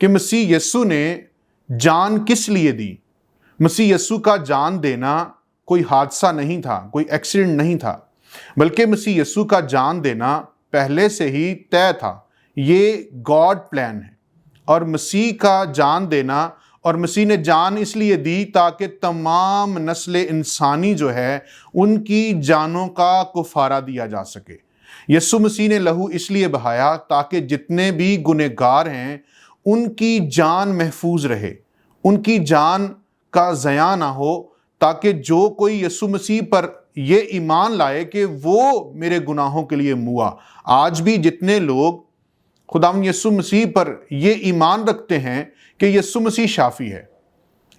کہ مسیح یسوع نے جان کس لیے دی۔ مسیح یسوع کا جان دینا کوئی حادثہ نہیں تھا، کوئی ایکسیڈنٹ نہیں تھا، بلکہ مسیح یسوع کا جان دینا پہلے سے ہی طے تھا۔ یہ گاڈ پلان ہے، اور مسیح کا جان دینا، اور مسیح نے جان اس لیے دی تاکہ تمام نسل انسانی جو ہے ان کی جانوں کا کفارہ دیا جا سکے۔ یسوع مسیح نے لہو اس لیے بہایا تاکہ جتنے بھی گنہگار ہیں ان کی جان محفوظ رہے، ان کی جان کا ضیاع نہ ہو، تاکہ جو کوئی یسوع مسیح پر یہ ایمان لائے کہ وہ میرے گناہوں کے لیے موا۔ آج بھی جتنے لوگ خداوند یسوع مسیح پر یہ ایمان رکھتے ہیں کہ یسوع مسیح شافی ہے،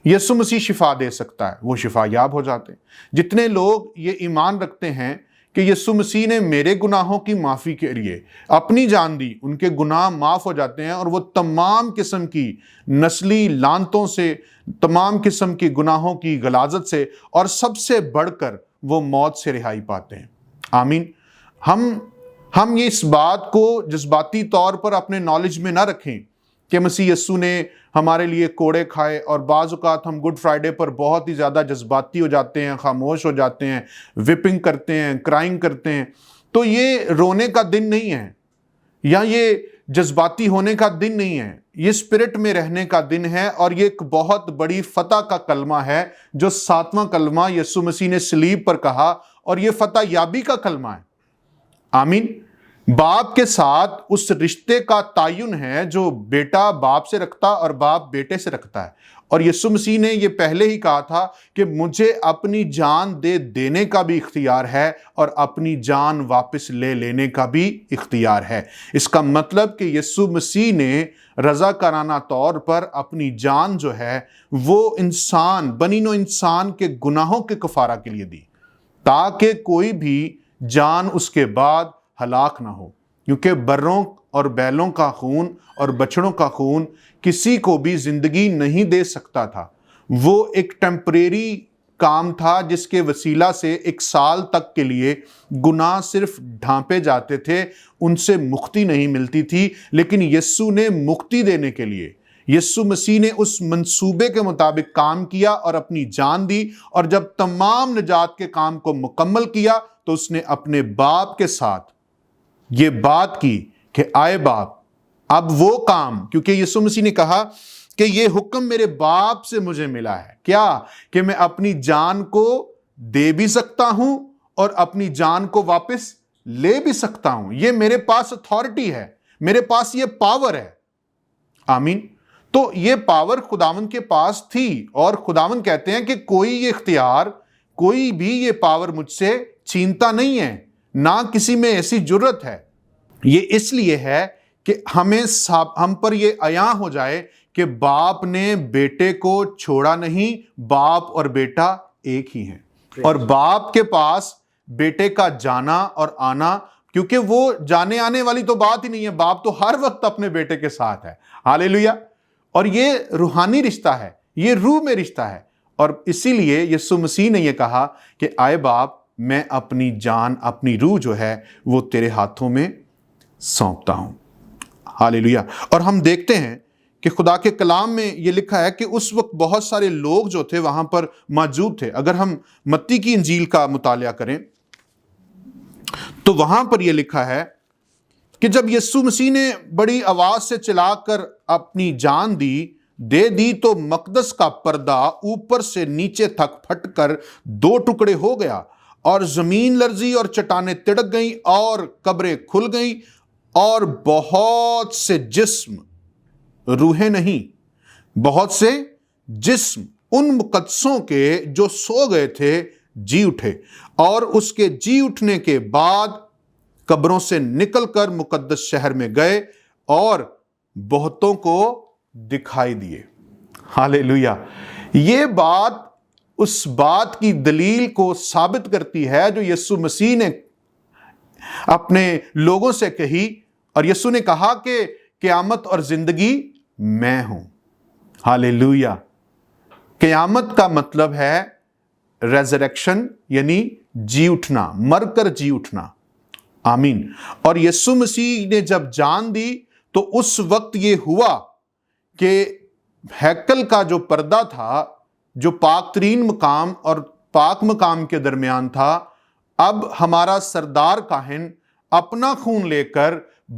یسوع مسیح شفا دے سکتا ہے، وہ شفا یاب ہو جاتے ہیں۔ جتنے لوگ یہ ایمان رکھتے ہیں کہ یسوع مسیح نے میرے گناہوں کی معافی کے لیے اپنی جان دی، ان کے گناہ معاف ہو جاتے ہیں، اور وہ تمام قسم کی نسلی لعنتوں سے، تمام قسم کی گناہوں کی غلاظت سے، اور سب سے بڑھ کر وہ موت سے رہائی پاتے ہیں۔ آمین۔ ہم یہ اس بات کو جذباتی طور پر اپنے نالج میں نہ رکھیں کہ مسیح یسوع نے ہمارے لیے کوڑے کھائے، اور بعض اوقات ہم گڈ فرائیڈے پر بہت ہی زیادہ جذباتی ہو جاتے ہیں، خاموش ہو جاتے ہیں، وپنگ کرتے ہیں، کرائنگ کرتے ہیں۔ تو یہ رونے کا دن نہیں ہے، یا یہ جذباتی ہونے کا دن نہیں ہے، یہ اسپرٹ میں رہنے کا دن ہے، اور یہ ایک بہت بڑی فتح کا کلمہ ہے جو 7واں کلمہ یسوع مسیح نے صلیب پر کہا، اور یہ فتح یابی کا کلمہ ہے۔ آمین۔ باپ کے ساتھ اس رشتے کا تعین ہے جو بیٹا باپ سے رکھتا اور باپ بیٹے سے رکھتا ہے، اور یسوع مسیح نے یہ پہلے ہی کہا تھا کہ مجھے اپنی جان دے دینے کا بھی اختیار ہے اور اپنی جان واپس لے لینے کا بھی اختیار ہے۔ اس کا مطلب کہ یسوع مسیح نے رضاکارانہ طور پر اپنی جان جو ہے وہ انسان، بنی نوع انسان کے گناہوں کے کفارہ کے لیے دی، تاکہ کوئی بھی جان اس کے بعد ہلاک نہ ہو، کیونکہ بروں اور بیلوں کا خون اور بچڑوں کا خون کسی کو بھی زندگی نہیں دے سکتا تھا۔ وہ ایک ٹیمپریری کام تھا جس کے وسیلہ سے 1 سال تک کے لیے گناہ صرف ڈھانپے جاتے تھے، ان سے مکتی نہیں ملتی تھی، لیکن یسوع نے مکتی دینے کے لیے، یسوع مسیح نے اس منصوبے کے مطابق کام کیا اور اپنی جان دی، اور جب تمام نجات کے کام کو مکمل کیا تو اس نے اپنے باپ کے ساتھ یہ بات کی کہ آئے باپ، اب وہ کام، کیونکہ یسوع مسیح نے کہا کہ یہ حکم میرے باپ سے مجھے ملا ہے، کیا کہ میں اپنی جان کو دے بھی سکتا ہوں اور اپنی جان کو واپس لے بھی سکتا ہوں۔ یہ میرے پاس اتھارٹی ہے، میرے پاس یہ پاور ہے۔ آمین۔ تو یہ پاور خداوند کے پاس تھی، اور خداوند کہتے ہیں کہ کوئی یہ اختیار، کوئی بھی یہ پاور مجھ سے چھینتا نہیں ہے، نہ کسی میں ایسی جرت ہے۔ یہ اس لیے ہے کہ ہم پر یہ عیاں ہو جائے کہ باپ نے بیٹے کو چھوڑا نہیں، باپ اور بیٹا ایک ہی ہیں، اور باپ کے پاس بیٹے کا جانا اور آنا، کیونکہ وہ جانے آنے والی تو بات ہی نہیں ہے، باپ تو ہر وقت اپنے بیٹے کے ساتھ ہے۔ ہاللیلویہ۔ اور یہ روحانی رشتہ ہے، یہ روح میں رشتہ ہے، اور اسی لیے یسوع مسیح نے یہ کہا کہ آئے باپ، میں اپنی جان، اپنی روح جو ہے وہ تیرے ہاتھوں میں سونپتا ہوں۔ ہاللیلویہ۔ اور ہم دیکھتے ہیں کہ خدا کے کلام میں یہ لکھا ہے کہ اس وقت بہت سارے لوگ جو تھے وہاں پر موجود تھے۔ اگر ہم متی کی انجیل کا مطالعہ کریں تو وہاں پر یہ لکھا ہے کہ جب یسوع مسیح نے بڑی آواز سے چلا کر اپنی جان دے دی تو مقدس کا پردہ اوپر سے نیچے تک پھٹ کر 2 ٹکڑے ہو گیا، اور زمین لرزی اور چٹانیں تڑک گئیں اور قبریں کھل گئیں، اور بہت سے جسم، روحیں نہیں، بہت سے جسم ان مقدسوں کے جو سو گئے تھے جی اٹھے، اور اس کے جی اٹھنے کے بعد قبروں سے نکل کر مقدس شہر میں گئے اور بہتوں کو دکھائی دیے۔ ہاللیلویہ۔ یہ بات اس بات کی دلیل کو ثابت کرتی ہے جو یسوع مسیح نے اپنے لوگوں سے کہی، اور یسوع نے کہا کہ قیامت اور زندگی میں ہوں۔ ہاللیلویہ۔ قیامت کا مطلب ہے ریزریکشن، یعنی جی اٹھنا، مر کر جی اٹھنا۔ آمین۔ اور یسوع مسیح نے جب جان دی تو اس وقت یہ ہوا کہ ہیکل کا جو پردہ تھا جو پاک ترین مقام اور پاک مقام کے درمیان تھا، اب ہمارا سردار کاہن اپنا خون لے کر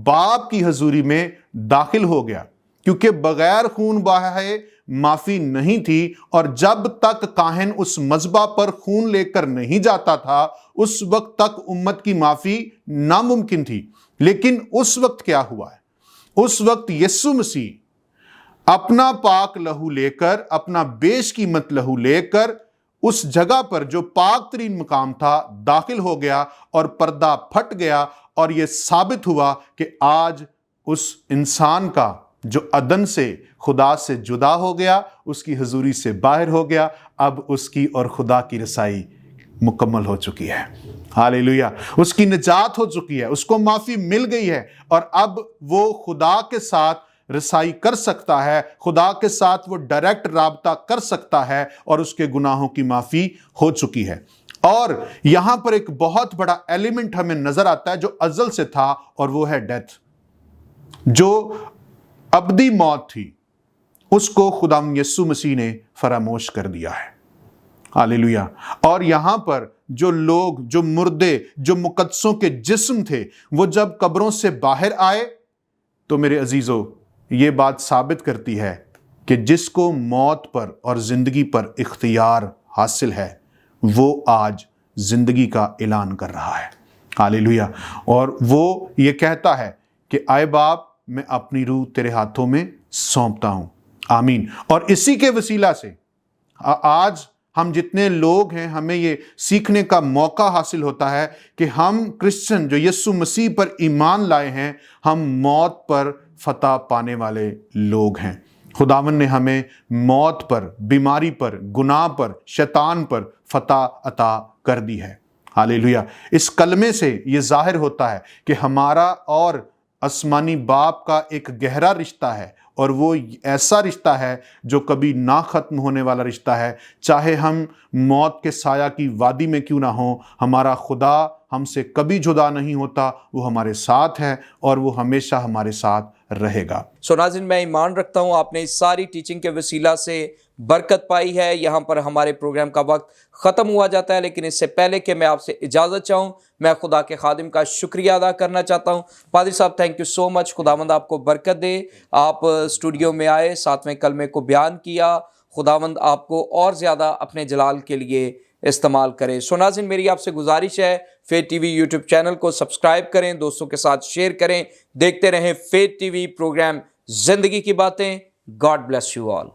باپ کی حضوری میں داخل ہو گیا، کیونکہ بغیر خون بہائے معافی نہیں تھی، اور جب تک کاہن اس مذبح پر خون لے کر نہیں جاتا تھا اس وقت تک امت کی معافی ناممکن تھی۔ لیکن اس وقت کیا ہوا ہے؟ اس وقت یسوع مسیح اپنا پاک لہو لے کر، اپنا بیش قیمت لہو لے کر اس جگہ پر جو پاک ترین مقام تھا داخل ہو گیا، اور پردہ پھٹ گیا، اور یہ ثابت ہوا کہ آج اس انسان کا جو عدن سے خدا سے جدا ہو گیا، اس کی حضوری سے باہر ہو گیا، اب اس کی اور خدا کی رسائی مکمل ہو چکی ہے۔ ہالیلویہ! اس کی نجات ہو چکی ہے، اس کو معافی مل گئی ہے، اور اب وہ خدا کے ساتھ رسائی کر سکتا ہے، خدا کے ساتھ وہ ڈائریکٹ رابطہ کر سکتا ہے، اور اس کے گناہوں کی معافی ہو چکی ہے۔ اور یہاں پر ایک بہت بڑا ایلیمنٹ ہمیں نظر آتا ہے جو ازل سے تھا، اور وہ ہے ڈیتھ۔ جو ابدی موت تھی اس کو خدا یسوع مسیح نے فراموش کر دیا ہے۔ ہالیلویہ! اور یہاں پر جو لوگ، جو مردے، جو مقدسوں کے جسم تھے، وہ جب قبروں سے باہر آئے تو میرے عزیزو یہ بات ثابت کرتی ہے کہ جس کو موت پر اور زندگی پر اختیار حاصل ہے وہ آج زندگی کا اعلان کر رہا ہے۔ ہالیلویہ! اور وہ یہ کہتا ہے کہ اے باپ، میں اپنی روح تیرے ہاتھوں میں سونپتا ہوں۔ آمین۔ اور اسی کے وسیلہ سے آج ہم جتنے لوگ ہیں، ہمیں یہ سیکھنے کا موقع حاصل ہوتا ہے کہ ہم کرسچن جو یسوع مسیح پر ایمان لائے ہیں، ہم موت پر فتح پانے والے لوگ ہیں۔ خداوند نے ہمیں موت پر، بیماری پر، گناہ پر، شیطان پر فتح عطا کر دی ہے۔ ہالیلویہ! اس کلمے سے یہ ظاہر ہوتا ہے کہ ہمارا اور آسمانی باپ کا ایک گہرا رشتہ ہے، اور وہ ایسا رشتہ ہے جو کبھی نہ ختم ہونے والا رشتہ ہے۔ چاہے ہم موت کے سایہ کی وادی میں کیوں نہ ہوں، ہمارا خدا ہم سے کبھی جدا نہیں ہوتا، وہ ہمارے ساتھ ہے، اور وہ ہمیشہ ہمارے ساتھ رہے گا۔ ناظرین، میں ایمان رکھتا ہوں آپ نے اس ساری ٹیچنگ کے وسیلہ سے برکت پائی ہے۔ یہاں پر ہمارے پروگرام کا وقت ختم ہوا جاتا ہے، لیکن اس سے پہلے کہ میں آپ سے اجازت چاہوں، میں خدا کے خادم کا شکریہ ادا کرنا چاہتا ہوں۔ پادری صاحب، تھینک یو سو مچ۔ خداوند آپ کو برکت دے۔ آپ اسٹوڈیو میں آئے، 7ویں کلمے کو بیان کیا۔ خداوند آپ کو اور زیادہ اپنے جلال کے لیے استعمال کرے۔ ناظرین، میری آپ سے گزارش ہے، فیت ٹی وی یوٹیوب چینل کو سبسکرائب کریں، دوستوں کے ساتھ شیئر کریں، دیکھتے رہیں فیت ٹی وی پروگرام زندگی کی باتیں۔ God bless you all.